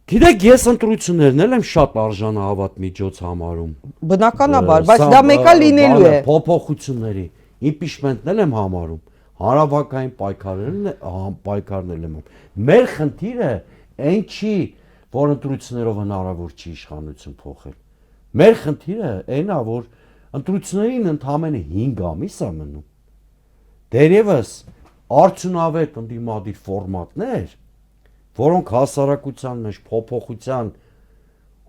Գիտեք, ես ընտրություններն եմ շատ արժանահավատ միջոց համարում։ Բնականաբար, բայց դա մեկը լինելու է։ Փոփոխությունների, impeachment-ն եմ համարում, հանրավակային պայքարներն եմ։ Մեր խնդիրը այն չի, որ ընտրություններով հնարավոր չի իշխանություն փոխել։ Մեր խնդիրը այն է, որ ընտրություններին ընդամենը 5 ամիս է մնում։ Դերևս արդյունավետ ընդդիմադիր ֆորմատներ, որոնք հասարակության մեջ փոփոխության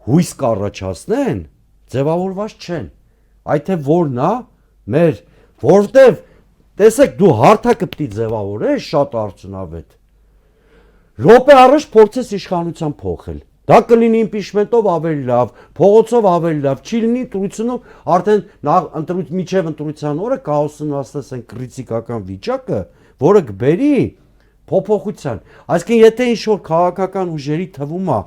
հույս կառաջացնեն, ձևավորված չեն։ Այդ թե որն է մեր, որտեվ տեսեք դու հարթակը պիտի ձևավորես շատ արդյունավետ։ Րոպե առաջ փորձես իշխանության փոխել։ Դա կլինի impeachment-ով ավելի լավ, փողոցով ավելի լավ, չի լինի ընտրությունով արդեն միջև ընտրության օրը կհասունացնես այն քրիտիկական վիճակը, որը կբերի փոփոխության։ Այսինքն եթե ինչ-որ քաղաքական ուժերի թվում է,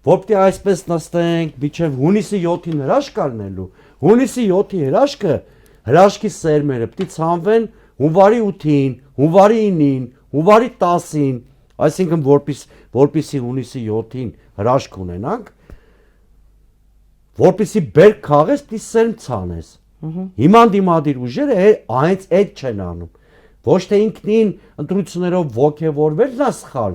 որ պիտի այսպես նստենք, միջև հունիսի 7-ին հրաշք կլինելու, հունիսի 7-ի հրաշքի սերմերը պիտի ցանվեն հունվարի 8-ին, հունվարի 9-ին, հունվարի 10-ին, այսինքն որպեսզի հունիսի 7-ին հրաշք ունենանք, որպեսզի բերք քաղես, պիտի սերմ ցանես։ Հիմա դիմադիր ուժերը հենց այդ չեն անում։ Ոչ թե ինքնին ընտրություններով ողջևորվելն է սխալ,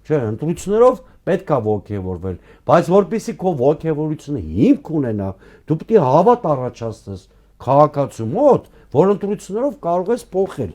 չէ, ընտրություններով պետք է ողջևորվել, բայց որպեսզի քո ողջևորությունը հիմք ունենա, դու պետք է հավատ առաջացնես քաղաքացու մոտ, որ ընտրություններով կարող ես փոխել։